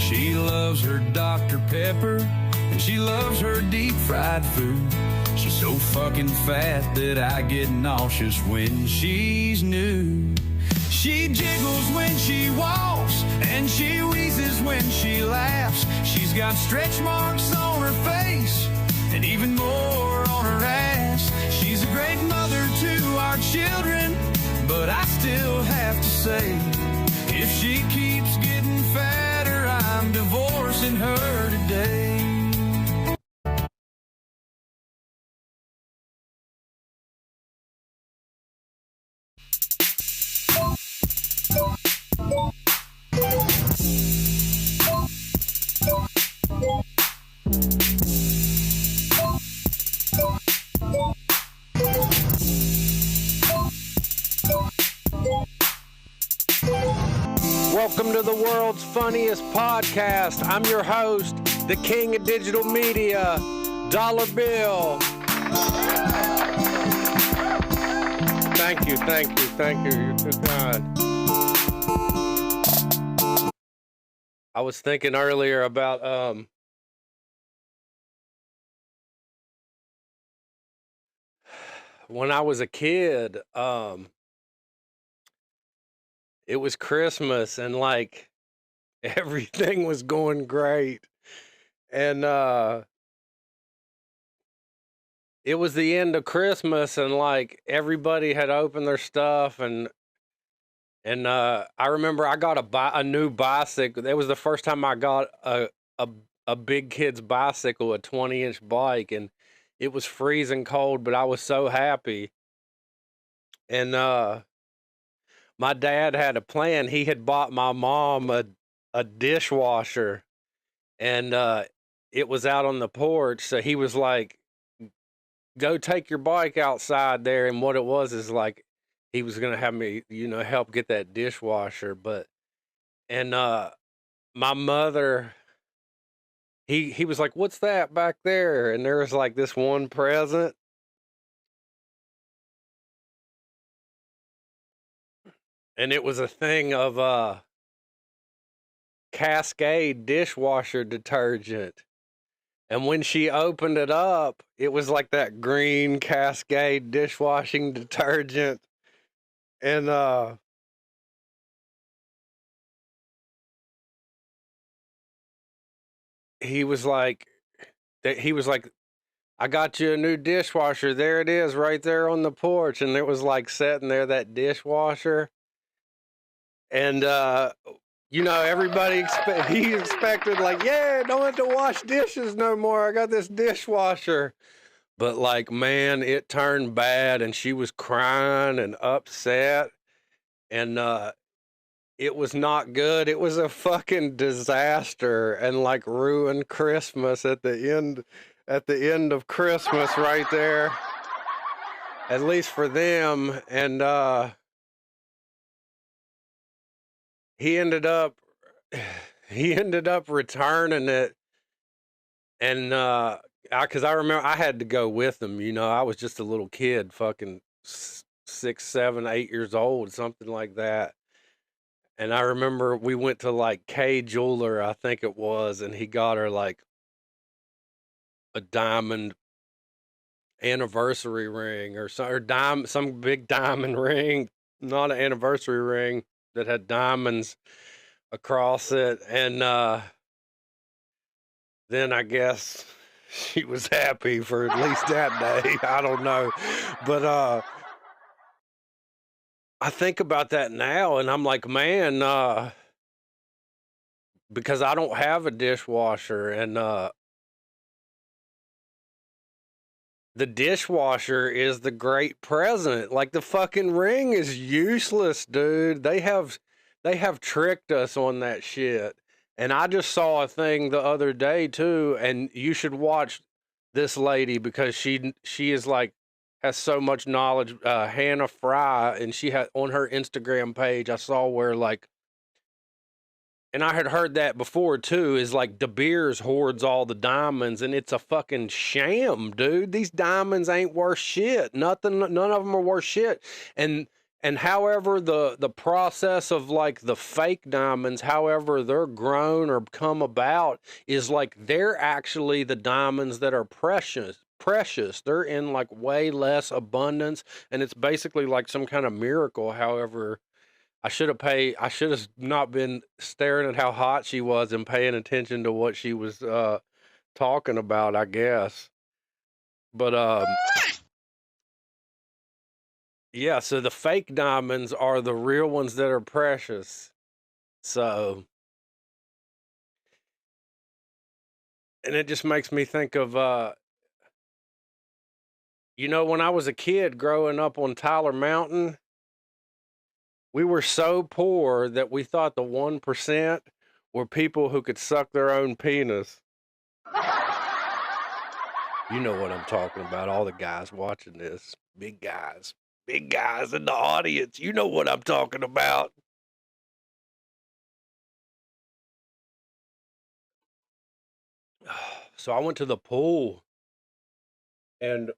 She loves her Dr. Pepper, and she loves her deep fried food. She's so fucking fat that I get nauseous when she's new. She jiggles when she walks, and she wheezes when she laughs. She's got stretch marks on her face, and even more on her ass. She's a great mother to our children, but I still have to say, if she keeps getting fatter, I'm divorcing her today. Welcome to the world's funniest podcast. I'm your host, the king of digital media, Dollabill. Thank you. You're too kind. I was thinking earlier about when I was a kid. It was Christmas and like everything was going great. And it was the end of Christmas and like everybody had opened their stuff and I remember I got a new bicycle. It was the first time I got a big kid's bicycle, a 20-inch bike, and it was freezing cold, but I was so happy. And my dad had a plan. He had bought my mom a dishwasher, and it was out on the porch. So he was like, go take your bike outside there. And what it was is like, he was going to have me, help get that dishwasher. And my mother, he was like, what's that back there? And there was like this one present. And it was a thing of Cascade dishwasher detergent. And when she opened it up, it was like that green Cascade dishwashing detergent. And he was like, I got you a new dishwasher. There it is right there on the porch. And it was like sitting there, that dishwasher. And, everybody he expected like, yeah, don't have to wash dishes no more. I got this dishwasher. But like, man, it turned bad and she was crying and upset. And it was not good. It was a fucking disaster and like ruined Christmas at the end of Christmas right there. At least for them. And he ended up returning it, and because I remember I had to go with him. I was just a little kid, fucking 6, 7, 8 years old, something like that. And I remember we went to like K Jeweler, I think it was, and he got her like a diamond anniversary ring or some big diamond ring, not an anniversary ring that had diamonds across it. And then I guess she was happy for at least that day. I don't know. But I think about that now and I'm like, man, because I don't have a dishwasher, and the dishwasher is the great present. Like, the fucking ring is useless, dude. They have tricked us on that shit. And I just saw a thing the other day too, and you should watch this lady because she is like, has so much knowledge. Hannah Fry, and she had on her Instagram page, I saw where like, and I had heard that before too, is like De Beers hoards all the diamonds, and it's a fucking sham, dude. These diamonds ain't worth shit. None of them are worth shit. And And however the process of like the fake diamonds, however they're grown or come about, is like they're actually the diamonds that are precious. They're in like way less abundance, and it's basically like some kind of miracle. However, I should have not been staring at how hot she was and paying attention to what she was talking about, I guess. But yeah, so the fake diamonds are the real ones that are precious. So, and it just makes me think of when I was a kid growing up on Tyler Mountain, we were so poor that we thought the 1% were people who could suck their own penis. You know what I'm talking about. All the guys watching this, big guys in the audience. You know what I'm talking about. So I went to the pool, and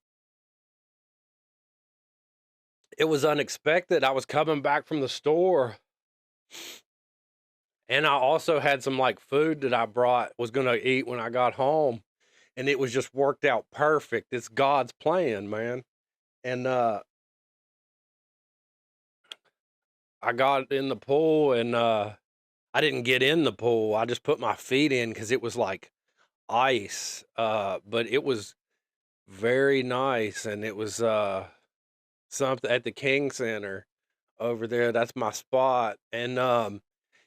it was unexpected. I was coming back from the store, and I also had some like food that I was going to eat when I got home, and it was just worked out perfect. It's God's plan, man. And I got in the pool, and I didn't get in the pool. I just put my feet in cuz it was like ice. But it was very nice, and it was something at the King Center over there. That's my spot. And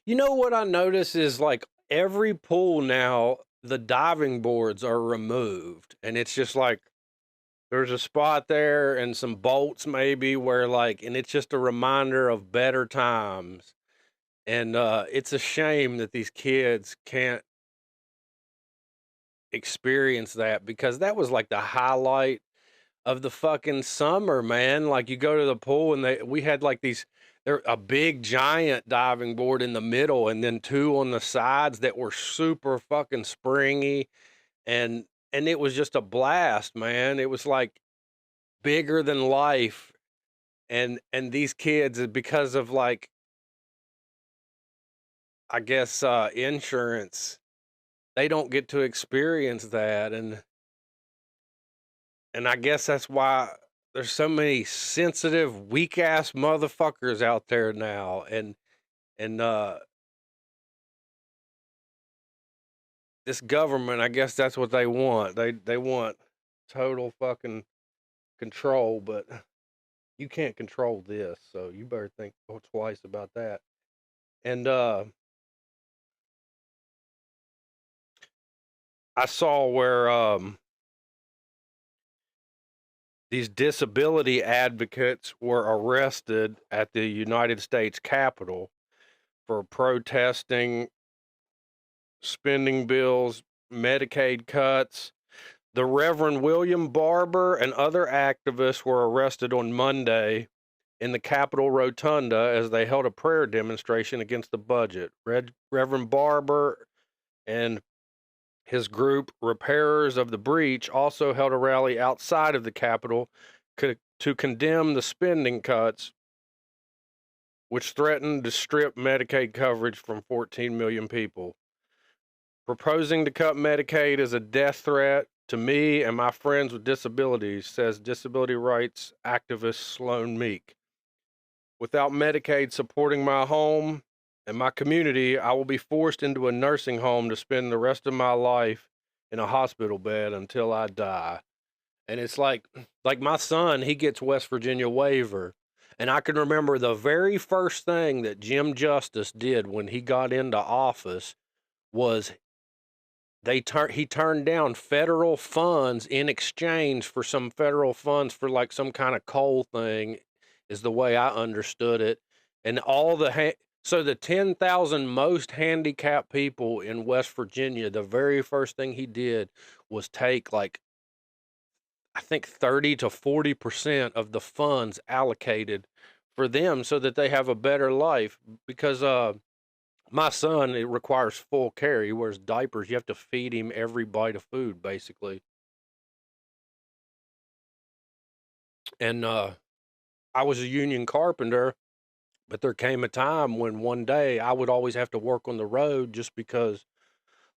you know what I notice is like every pool now, the diving boards are removed, and it's just like there's a spot there and some bolts maybe where like, and it's just a reminder of better times. And it's a shame that these kids can't experience that, because that was like the highlight of the fucking summer, man. Like you go to the pool, and we had like there a big giant diving board in the middle, and then two on the sides that were super fucking springy, and it was just a blast, man. It was like bigger than life. And these kids, because of like, I guess insurance, they don't get to experience that. And I guess that's why there's so many sensitive, weak ass motherfuckers out there now. And this government, I guess that's what they want. They want total fucking control, but you can't control this, so you better think twice about that. And I saw where these disability advocates were arrested at the United States Capitol for protesting spending bills, Medicaid cuts. The Reverend William Barber and other activists were arrested on Monday in the Capitol Rotunda as they held a prayer demonstration against the budget. Reverend Barber and his group, Repairers of the Breach, also held a rally outside of the Capitol to condemn the spending cuts, which threatened to strip Medicaid coverage from 14 million people. Proposing to cut Medicaid is a death threat to me and my friends with disabilities, says disability rights activist Sloan Meek. Without Medicaid supporting my home and my community, I will be forced into a nursing home to spend the rest of my life in a hospital bed until I die. And it's like my son, he gets West Virginia waiver. And I can remember the very first thing that Jim Justice did when he got into office was he turned down federal funds in exchange for some federal funds for like some kind of coal thing, is the way I understood it. And so the 10,000 most handicapped people in West Virginia, the very first thing he did was take like, I think 30 to 40% of the funds allocated for them so that they have a better life. Because my son, it requires full care. He wears diapers. You have to feed him every bite of food, basically. And I was a union carpenter, but there came a time when one day I would always have to work on the road just because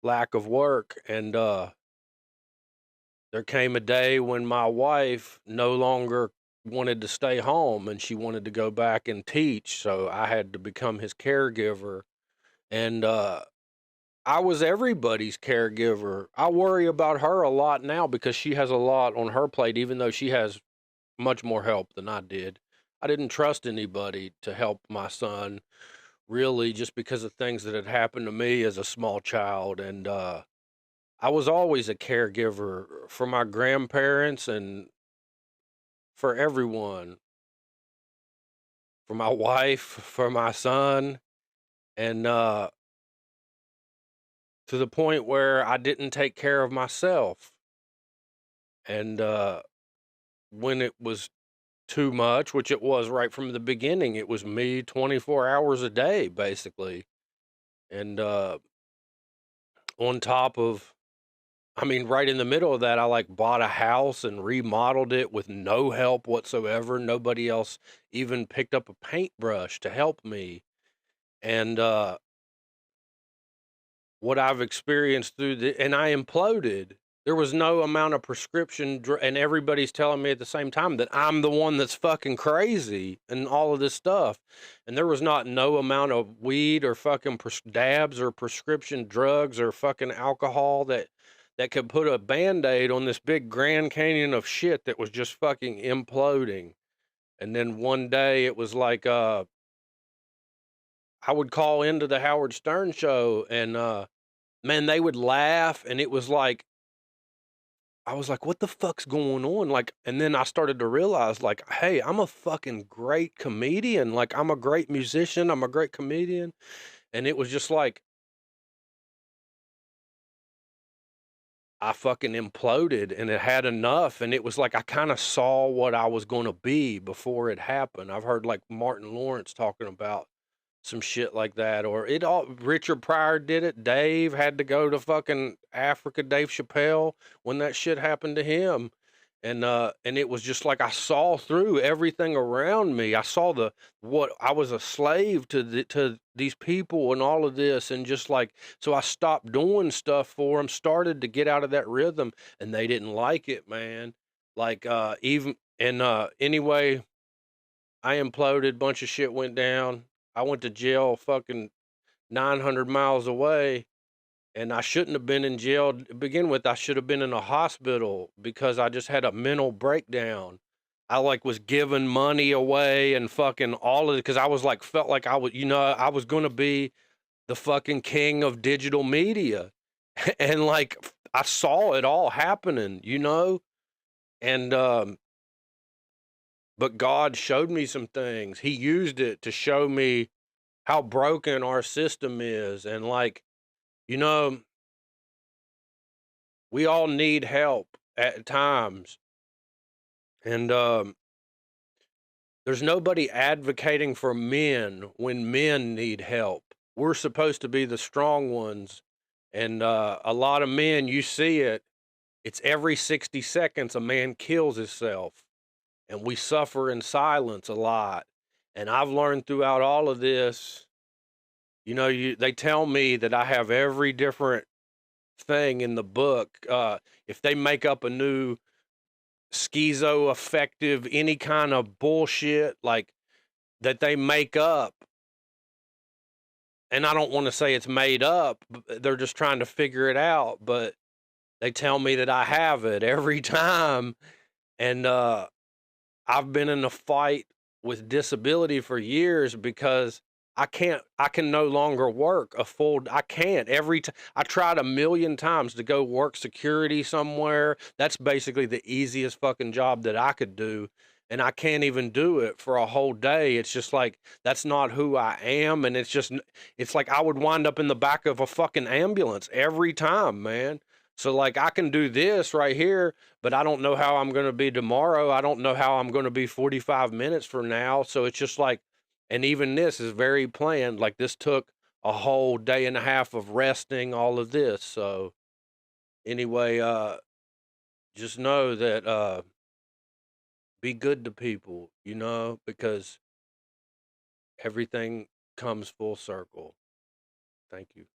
lack of work. And there came a day when my wife no longer wanted to stay home and she wanted to go back and teach. So I had to become his caregiver. And I was everybody's caregiver. I worry about her a lot now because she has a lot on her plate, even though she has much more help than I did. I didn't trust anybody to help my son, really, just because of things that had happened to me as a small child. And I was always a caregiver for my grandparents and for everyone, for my wife, for my son, and to the point where I didn't take care of myself. And when it was too much, which it was right from the beginning, it was me 24 hours a day, basically. And on top of, I mean, right in the middle of that, I like bought a house and remodeled it with no help whatsoever. Nobody else even picked up a paintbrush to help me. And what I've experienced through and I imploded. There was no amount of prescription, and everybody's telling me at the same time that I'm the one that's fucking crazy and all of this stuff. And there was no amount of weed or fucking dabs or prescription drugs or fucking alcohol that could put a Band-Aid on this big Grand Canyon of shit that was just fucking imploding. And then one day it was like, I would call into the Howard Stern show and, man, they would laugh, and it was like, I was like, what the fuck's going on? Like, and then I started to realize, like, hey, I'm a fucking great comedian. Like, I'm a great musician. I'm a great comedian. And it was just like, I fucking imploded and it had enough. And it was like, I kind of saw what I was going to be before it happened. I've heard like Martin Lawrence talking about some shit like that, or it all. Richard Pryor did it. Dave had to go to fucking Africa. Dave Chappelle, when that shit happened to him, and it was just like I saw through everything around me. I saw what I was a slave to these people and all of this, and just like, so I stopped doing stuff for them, started to get out of that rhythm, and they didn't like it, man. Like even and anyway, I imploded. Bunch of shit went down. I went to jail fucking 900 miles away, and I shouldn't have been in jail to begin with. I should have been in a hospital because I just had a mental breakdown. I like was giving money away and fucking all of it because I was like, felt like I was, I was going to be the fucking king of digital media. And like, I saw it all happening, and, but God showed me some things. He used it to show me how broken our system is. And like, you know, we all need help at times. And there's nobody advocating for men when men need help. We're supposed to be the strong ones. And a lot of men, you see it, it's every 60 seconds a man kills himself. And we suffer in silence a lot. And I've learned throughout all of this, they tell me that I have every different thing in the book. If they make up a new schizoaffective, any kind of bullshit like that they make up, and I don't want to say it's made up, they're just trying to figure it out, but they tell me that I have it every time. And I've been in a fight with disability for years because I can no longer work I can't. I tried a million times to go work security somewhere. That's basically the easiest fucking job that I could do. And I can't even do it for a whole day. It's just like, that's not who I am. And it's like I would wind up in the back of a fucking ambulance every time, man. So like, I can do this right here, but I don't know how I'm going to be tomorrow. I don't know how I'm going to be 45 minutes from now. So it's just like, and even this is very planned. Like, this took a whole day and a half of resting, all of this. So anyway, just know that be good to people, you know, because everything comes full circle. Thank you.